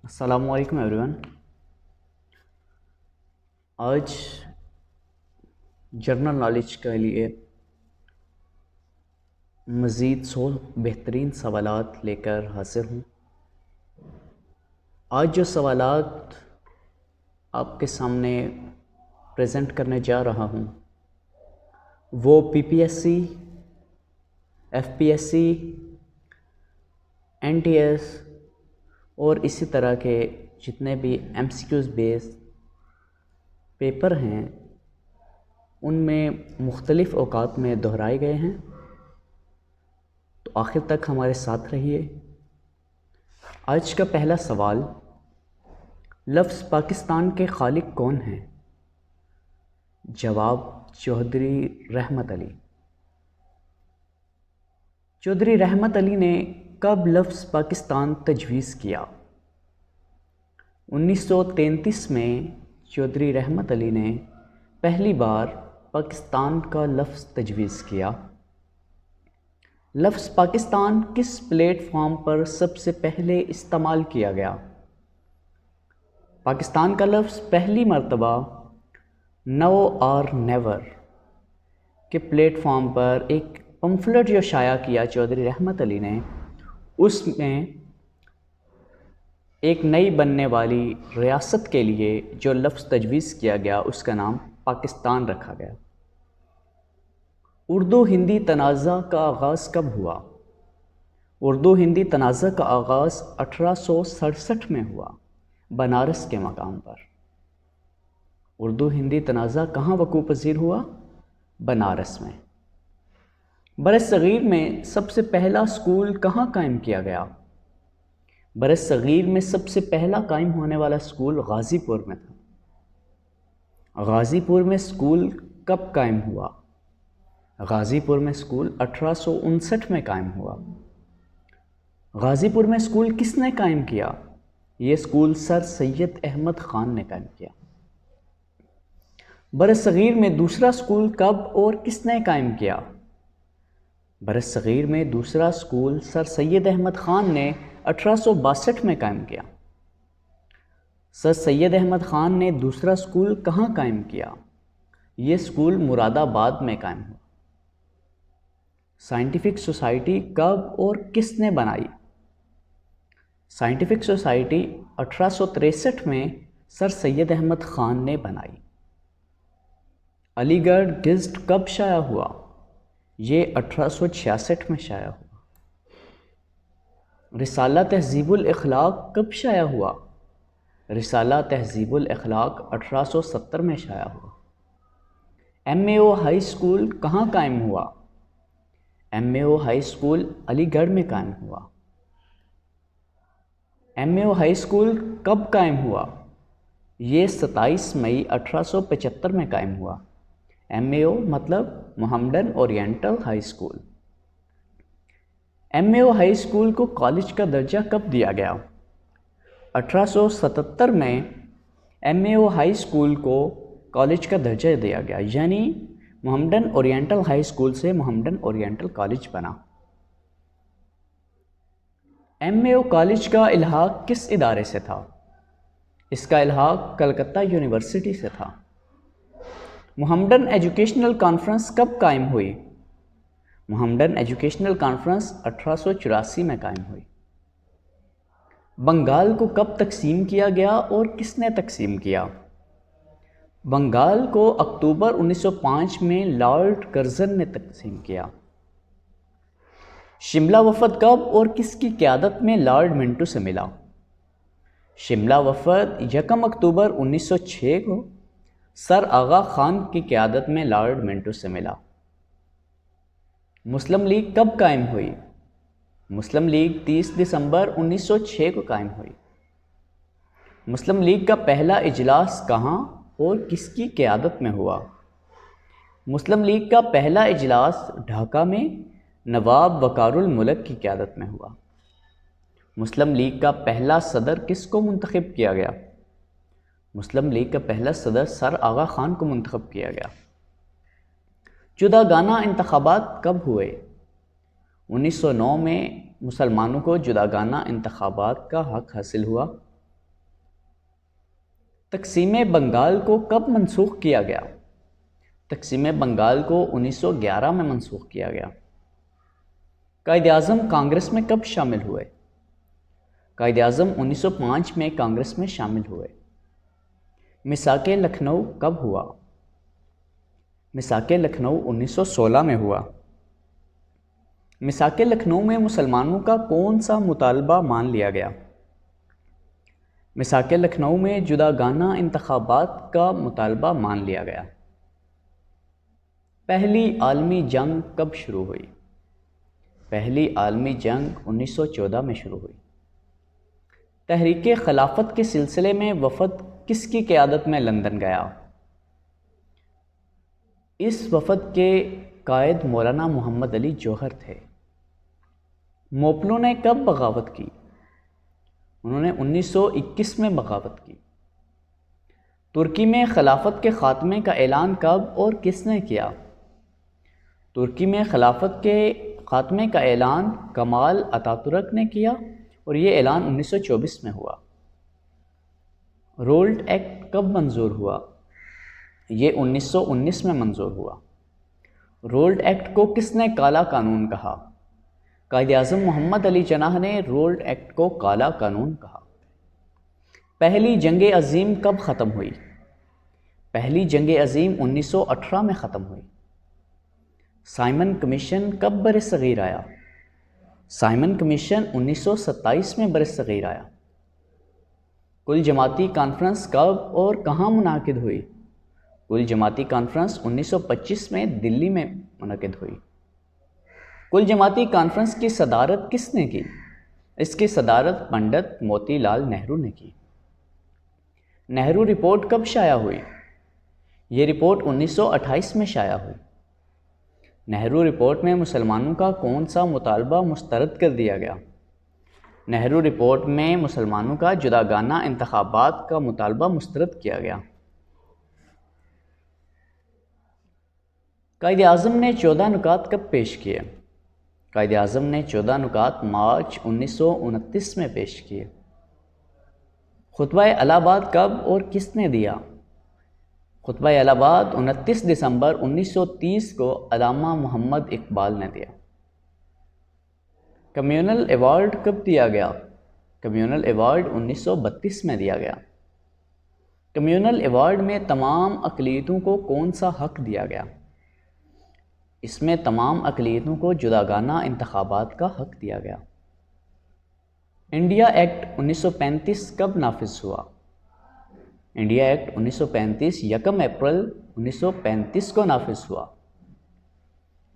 अस्सलामुअलैकुम एवरीवन। आज general knowledge के लिए मज़ीद 100 बेहतरीन सवालात लेकर हाजिर हूँ। आज जो सवालात आपके सामने प्रेजेंट करने जा रहा हूँ वो पीपीएससी, एफपीएससी, एनटीएस और इसी तरह के जितने भी एमसीक्यूज़ बेस्ड पेपर हैं उनमें मुख्तलिफ़ औकात में दोहराए गए हैं। तो आखिर तक हमारे साथ रहिए। आज का पहला सवाल, लफ्ज़ पाकिस्तान के खालिक कौन हैं? जवाब, चौधरी रहमत अली। चौधरी रहमत अली ने कब लफ्ज़ पाकिस्तान तजवीज़ किया? 1933 में चौधरी रहमत अली ने पहली बार पाकिस्तान का लफ्ज़ तजवीज़ किया। लफ्ज़ पाकिस्तान किस प्लेटफॉर्म पर सबसे पहले इस्तेमाल किया गया? पाकिस्तान का लफ्ज़ पहली मर्तबा नो और नेवर के प्लेटफॉर्म पर एक पम्फलेट जो शाया किया चौधरी रहमत अली ने, उसमें एक नई बनने वाली रियासत के लिए जो लफ्ज़ तजवीज़ किया गया उसका नाम पाकिस्तान रखा गया। उर्दू हिंदी तनाज़ा का आगाज़ कब हुआ? उर्दू हिंदी तनाज़ा का आगाज़ 1867 में हुआ, बनारस के मकाम पर। उर्दू हिंदी तनाज़ा कहाँ वक़ूअ पज़ीर हुआ? बनारस में। बरसग़ीर में सबसे पहला स्कूल कहाँ कायम किया गया? बरसग़ीर में सबसे पहला कायम होने वाला स्कूल गाज़ीपुर में था। गाज़ीपुर में स्कूल कब कायम हुआ? गाज़ीपुर में स्कूल 1859 में कायम हुआ। गाज़ीपुर में स्कूल किसने कायम किया? ये स्कूल सर सैयद अहमद ख़ान ने कायम किया। बरसग़ीर में दूसरा स्कूल कब और किसने कायम किया? बरसग़ीर में दूसरा स्कूल सर सैयद अहमद ख़ान ने 1862 में कायम किया। सर सैयद अहमद ख़ान ने दूसरा स्कूल कहाँ कायम किया? ये स्कूल मुरादाबाद में कायम हुआ। साइंटिफिक सोसाइटी कब और किसने बनाई? साइंटिफिक सोसाइटी 1863 में सर सैयद अहमद ख़ान ने बनाई। अलीगढ़ गेज़ट कब शाया हुआ? ये 1866 में शाया हुआ। रिसाला तहज़ीबुल अखलाक कब शाया हुआ? रिसाला तहज़ीबुल अखलाक 1870 में शाया हुआ। एमएओ हाई स्कूल कहाँ कायम हुआ? एमएओ हाई स्कूल अलीगढ़ में कायम हुआ। एमएओ हाई स्कूल कब कायम हुआ? ये 27 मई 1875 में कायम हुआ। एमएओ मतलब Mohammedan oriental high school. MAO high school को कॉलेज का दर्जा कब दिया गया? 1877 में एमएओ हाई स्कूल को कॉलेज का दर्जा दिया गया, यानी मोहम्मडन ओरिएंटल हाई स्कूल से मोहम्मडन ओरिएंटल कॉलेज बना। एमएओ कॉलेज का इल्हाक किस इदारे से था? इसका इल्हाक कलकत्ता यूनिवर्सिटी से था। मोहम्मडन एजुकेशनल कॉन्फ्रेंस कब कायम हुई? मोहम्मडन एजुकेशनल कॉन्फ्रेंस 1884 में कायम हुई। बंगाल को कब तकसीम किया गया और किसने तकसीम किया? बंगाल को अक्टूबर 1905 में लॉर्ड कर्जन ने तकसीम किया। शिमला वफ़द कब और किसकी क़यादत में लॉर्ड मिंटो से मिला? शिमला वफ़द 1 अक्टूबर 1906 को सर आगा ख़ान की क़यादत में लॉर्ड मिंटो से मिला। मुस्लिम लीग कब कायम हुई? मुस्लिम लीग 30 दिसंबर 1906 को कायम हुई। मुस्लिम लीग का पहला इजलास कहाँ और किसकी क़यादत में हुआ? मुस्लिम लीग का पहला इजलास ढाका में नवाब वक़ारुल मुल्क की क़यादत में हुआ। मुस्लिम लीग का पहला सदर किसको मुंतखब किया गया? मुस्लिम लीग का पहला सदर सर आगा ख़ान को मुंतखब किया गया। जुदागाना इंतखाबात कब हुए? 1909 में मुसलमानों को जुदागाना इंतखाबात का हक हासिल हुआ। तकसीम बंगाल को कब मनसूख किया गया? तकसीम बंगाल को 1911 में मनसूख किया गया। कायद-ए-आज़म कांग्रेस में कब शामिल हुए? कायद-ए-आज़म 1905 में कांग्रेस में शामिल हुए। मिसाके लखनऊ कब हुआ? मिसाके लखनऊ 1916 में हुआ। मिसाके लखनऊ में मुसलमानों का कौन सा मुतालबा मान लिया गया? मिसाके लखनऊ में जुदागाना इंतखाबात का मुतालबा मान लिया गया। पहली आलमी जंग कब शुरू हुई? पहली आलमी जंग 1914 में शुरू हुई। तहरीक खिलाफत के सिलसिले में वफ़द किसकी क़यादत में लंदन गया? इस वफ़द के कायद मौलाना मोहम्मद अली जौहर थे। मोपलों ने कब बगावत की? उन्होंने 1921 में बगावत की। तुर्की में खिलाफत के ख़ात्मे का ऐलान कब और किसने किया? तुर्की में खिलाफत के ख़ात्मे का ऐलान कमाल अतातुर्क ने किया और ये ऐलान 1924 में हुआ। रोल्ड एक्ट कब मंजूर हुआ? ये 1919 में मंजूर हुआ। रोल्ड एक्ट को किसने काला कानून कहा? कायद-ए-आज़म मोहम्मद अली जिन्नाह ने रोल्ड एक्ट को काला कानून कहा। पहली जंग अज़ीम कब ख़त्म हुई? पहली जंग अज़ीम 1918 में ख़त्म हुई। साइमन कमीशन कब बरसग़ीर आया? साइमन कमीशन 1927 में बरसग़ीर आया। कुल जमाती कॉन्फ्रेंस कब और कहाँ मुनाकिद हुई? कुल जमाती कॉन्फ्रेंस 1925 में दिल्ली में मुनक़िद हुई। कुल जमाती कॉन्फ्रेंस की सदारत किसने की? इसकी सदारत पंडित मोतीलाल नेहरू ने की। नेहरू रिपोर्ट कब शाया हुई? ये रिपोर्ट 1928 में शाया हुई। नेहरू रिपोर्ट में मुसलमानों का कौन सा मुतालबा मुस्तरद कर दिया गया? नेहरू रिपोर्ट में मुसलमानों का जुदागाना इंतखाबात का मुतालबा मुस्तरद किया गया। कायद-ए-आज़म ने 14 नुकात कब पेश किए? कायद-ए-आज़म ने 14 नुकात मार्च 1929 में पेश किए। खुतबा इलाहाबाद कब और किसने दिया? खुतबा इलाहाबाद 29 दिसंबर 1930 को अल्लामा मोहम्मद इकबाल ने दिया। कम्युनल अवार्ड कब दिया गया? कम्युनल अवार्ड 1932 में दिया गया। कम्युनल अवार्ड में तमाम अक़लियतों को कौन सा हक़ दिया गया? इसमें तमाम अक़लियतों को जुदागाना इंतखाबात का हक़ दिया गया। इंडिया एक्ट 1935 कब नाफिज हुआ? इंडिया एक्ट 1935 1 अप्रैल 1935 को नाफिज हुआ।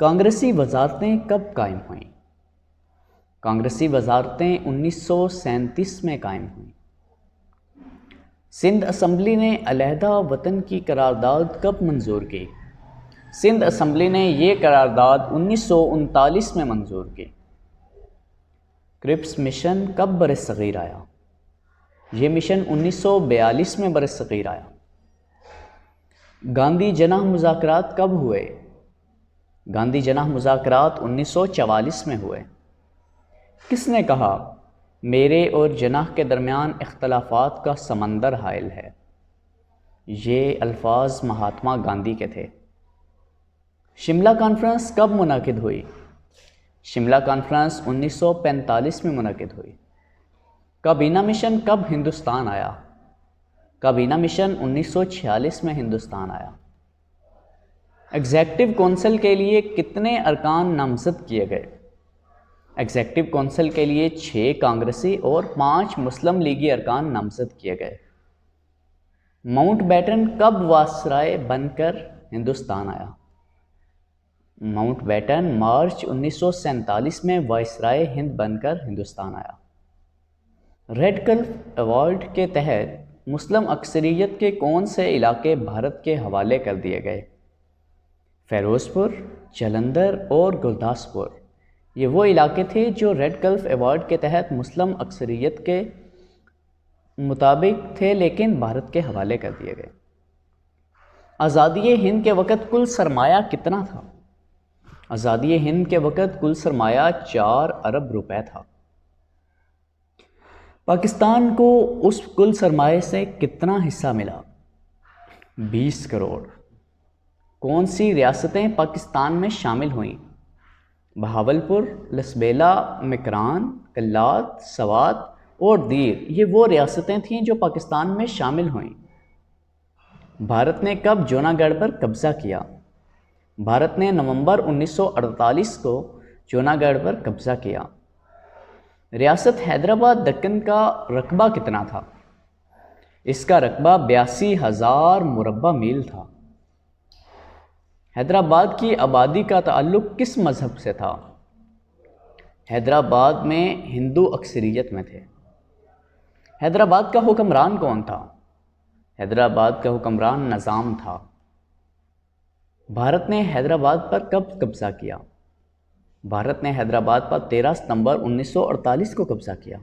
कांग्रेसी वज़ारतें कब कायम हुईं? कांग्रेसी वज़ारतें 1937 में कायम हुईं। सिंध असम्बली ने अलहदा वतन की करारदाद कब मंजूर की? सिंध असम्बली ने ये करारदाद 1939 में मंजूर की। क्रिप्स मिशन कब बरसग़ीर आया? ये मिशन 1942 में बरसग़ीर आया। गांधी जनाह मुज़ाकरात कब हुए? गांधी जनाह मुज़ाकरात 1944 में हुए। किसने कहा मेरे और जनाह के दरमियान इख्तलाफात का समंदर हायल है? ये अल्फाज महात्मा गांधी के थे। शिमला कॉन्फ्रेंस कब मुनाकिद हुई? शिमला कॉन्फ्रेंस 1945 में मुनाकिद हुई। काबीना मिशन कब हिंदुस्तान आया? काबीना मिशन 1946 में हिंदुस्तान आया। एग्जेक्टिव कौंसिल के लिए कितने अरकान नामज़द किए गए? एग्जेक्टिव कौंसिल के लिए 6 कांग्रेसी और 5 मुस्लिम लीगी अरकान नामज़द किए गए। माउंटबेटन कब वायसराय बनकर हिंदुस्तान आया? माउंटबेटन मार्च 1947 में वायसराय हिंद बनकर हिंदुस्तान आया। रेड क्लिफ अवार्ड के तहत मुस्लिम अक्सरियत के कौन से इलाके भारत के हवाले कर दिए गए? फ़िरोज़पुर, जालंधर और गुरदासपुर ये वो इलाके थे जो रेड क्लिफ अवार्ड के तहत मुस्लिम अक्सरियत के मुताबिक थे लेकिन भारत के हवाले कर दिए गए। आज़ादी हिंद के वक़्त कुल सरमाया कितना था? आज़ादी हिंद के वक़्त कुल सरमाया 4 अरब रुपए था। पाकिस्तान को उस कुल सरमाए से कितना हिस्सा मिला? 20 करोड़। कौन सी रियासतें पाकिस्तान में शामिल हुईं? बहावलपुर, लसबेला, मकरान, कल्लात, सवात और दीर। ये वो रियासतें थीं जो पाकिस्तान में शामिल हुईं। भारत ने कब जूनागढ़ पर कब्ज़ा किया? भारत ने नवंबर 1948 को जूनागढ़ पर कब्ज़ा किया। रियासत हैदराबाद दक्कन का रकबा कितना था? इसका रकबा 82,000 मुरब्बा मील था। हैदराबाद की आबादी का ताल्लुक़ किस मज़हब से था? हैदराबाद में हिंदू अक्सरियत में थे। हैदराबाद का हुक्मरान कौन था? हैदराबाद का हुक्मरान निज़ाम था। भारत ने हैदराबाद पर कब कब्ज़ा किया? भारत ने हैदराबाद पर 13 सितंबर 1948 को कब्ज़ा किया।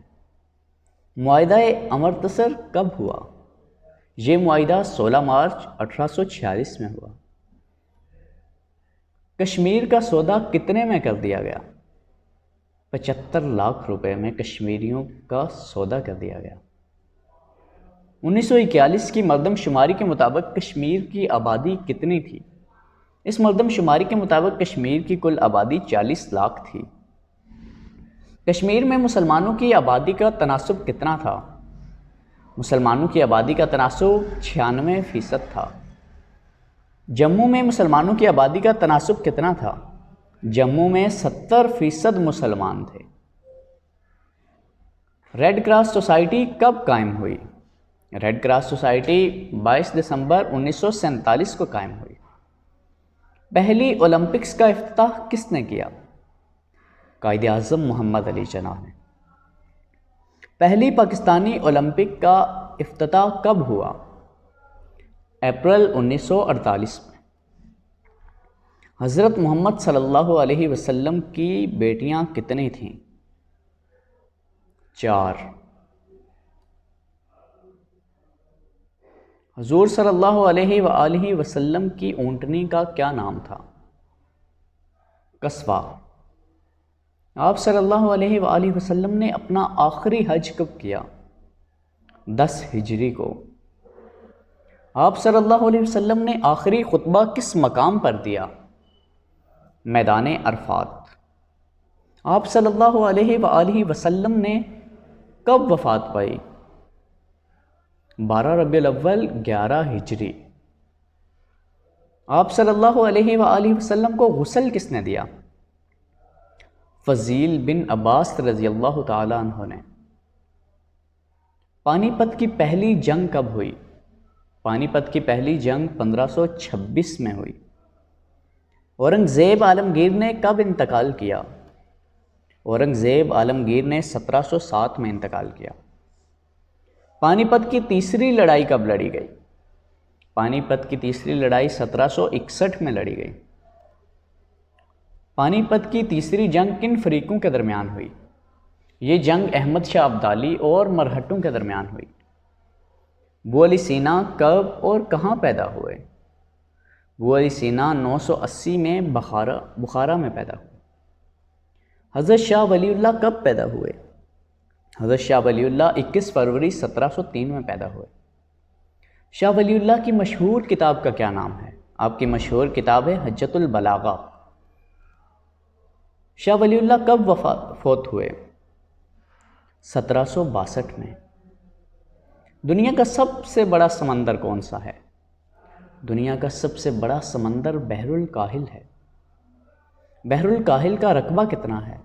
मुआहिदा अमृतसर कब हुआ? ये मुआहिदा 16 मार्च 1846 में हुआ। कश्मीर का सौदा कितने में कर दिया गया? 75 लाख रुपए में कश्मीरियों का सौदा कर दिया गया। 1941 की मरदमशुमारी के मुताबिक कश्मीर की आबादी कितनी थी? इस मरदमशुमारी के मुताबिक कश्मीर की कुल आबादी 40 लाख थी। कश्मीर में मुसलमानों की आबादी का तनासुब कितना था? मुसलमानों की आबादी का तनासुब 96% था। जम्मू में मुसलमानों की आबादी का तनासुब कितना था? जम्मू में 70% मुसलमान थे। रेड क्रॉस सोसाइटी कब कायम हुई? रेड क्रॉस सोसाइटी 22 दिसंबर 1947 को कायम हुई। पहली ओलंपिक्स का इफ्तिताह किसने किया? कायदे आज़म मोहम्मद अली जिन्ना ने। पहली पाकिस्तानी ओलंपिक का इफ्तिताह कब हुआ? अप्रैल 1948 में। हज़रत मोहम्मद सल्लल्लाहु अलैहि वसल्लम की बेटियां कितनी थीं? 4। हुज़ूर सल्लल्लाहु अलैहि वसल्लम की ऊँटनी का क्या नाम था? कस्वा। आप सल्लल्लाहु अलैहि वसल्लम ने अपना आखिरी हज कब किया? 10 हिजरी को। आप सल्लल्लाहु अलैहि वसल्लम ने आखिरी खुतबा किस मकाम पर दिया? मैदान अरफात। आप सल्लल्लाहु अलैहि वसल्लम ने कब वफ़ात पाई? 12 रबीउल अव्वल 11 हिजरी। आप सल्लल्लाहु अलैहि वसल्लम को गुस्ल किसने दिया? फ़ज़ील बिन अब्बास रज़ियल्लाहु ताला अन्हु ने। पानीपत की पहली जंग कब हुई? पानीपत की पहली जंग 1526 में हुई। औरंगज़ेब आलमगीर ने कब इंतकाल किया? औरंगज़ेब आलमगीर ने 1707 में इंतकाल किया। पानीपत की तीसरी लड़ाई कब लड़ी गई? पानीपत की तीसरी लड़ाई 1761 में लड़ी गई। पानीपत की तीसरी जंग किन फरीकों के दरमियान हुई? ये जंग अहमद शाह अब्दाली और मरहटों के दरमियान हुई। अबू अली सीना कब और कहाँ पैदा हुए? अबू अली सीना 980 में बुखारा में पैदा हुए। हज़रत शाह वलीउल्लाह कब पैदा हुए? हज़रत शाह वलीउल्लाह 21 फरवरी 1703 में पैदा हुए। शाह वलीउल्लाह की मशहूर किताब का क्या नाम है? आपकी मशहूर किताब है हज्जतुल बलागा। शाह वलीउल्लाह कब फोत हुए? 1762 में। दुनिया का सबसे बड़ा समंदर कौन सा है? दुनिया का सबसे बड़ा समंदर बहरुल काहिल है। बहरुल काहिल का रकबा कितना है?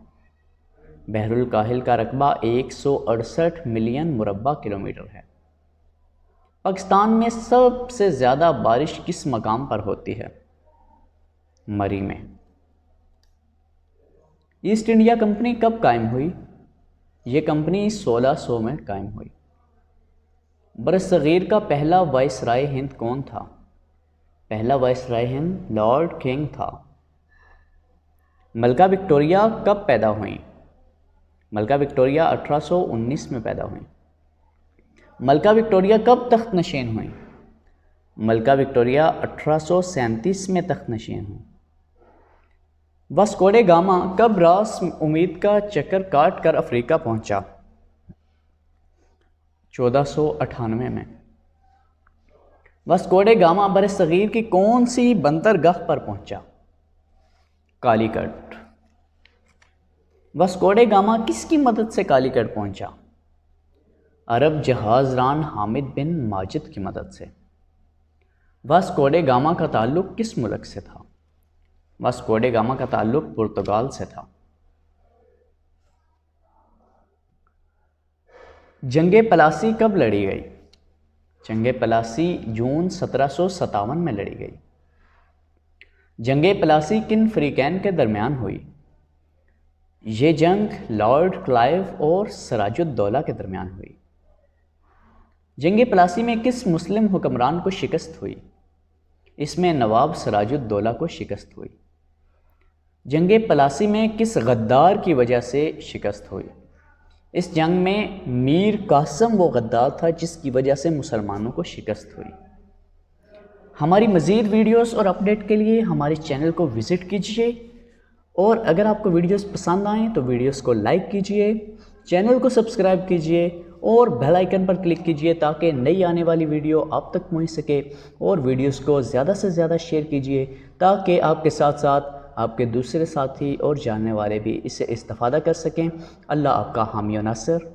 बहरुल काहिल का रकबा 168 मिलियन मुरब्बा किलोमीटर है। पाकिस्तान में सबसे ज़्यादा बारिश किस मकाम पर होती है? मरी में। ईस्ट इंडिया कंपनी कब कायम हुई? ये कंपनी 1600 में कायम हुई। बरसगीर का पहला वाइसराय हिंद कौन था? पहला वाइसराय हिंद लॉर्ड किंग था। मलका विक्टोरिया कब पैदा हुई? मलका विक्टोरिया 1819 में पैदा हुई। मलका विक्टोरिया कब तख्त नशीन हुई? मलका विक्टोरिया 1837 में तख्त नशीन हुई। वास्को ड गामा कब रास उम्मीद का चक्कर काट कर अफ्रीका पहुंचा? 1498 में। वास्को ड गामा बरसगीर की कौन सी बंदरगाह पर पहुंचा? कालीकट। वास्को ड गामा किसकी मदद से कालीकट पहुंचा? अरब जहाज़रान हामिद बिन माजिद की मदद से। वास्को ड गामा का ताल्लुक़ किस मुल्क से था? वास्को ड गामा का ताल्लुक़ पुर्तगाल से था। जंगे प्लासी कब लड़ी गई? जंगे प्लासी जून 1757 में लड़ी गई। जंगे प्लासी किन फ़रीक़ैन के दरमियान हुई? ये जंग लॉर्ड क्लाइव और सिराजुद्दौला के दरमियान हुई। जंगे प्लासी में किस मुस्लिम हुक्मरान को शिकस्त हुई? इसमें नवाब सिराजुद्दौला को शिकस्त हुई। जंगे प्लासी में किस गद्दार की वजह से शिकस्त हुई? इस जंग में मीर कासम वो गद्दार था जिसकी वजह से मुसलमानों को शिकस्त हुई। हमारी मज़ीद वीडियोस और अपडेट के लिए हमारे चैनल को विज़िट कीजिए और अगर आपको वीडियोस पसंद आएँ तो वीडियोस को लाइक कीजिए, चैनल को सब्सक्राइब कीजिए और बेल आइकन पर क्लिक कीजिए ताकि नई आने वाली वीडियो आप तक पहुंच सके। और वीडियोस को ज़्यादा से ज़्यादा शेयर कीजिए ताकि आपके साथ साथ आपके दूसरे साथी और जानने वाले भी इससे इस्तेफ़ादा कर सकें। अल्लाह आपका हामी व नासिर।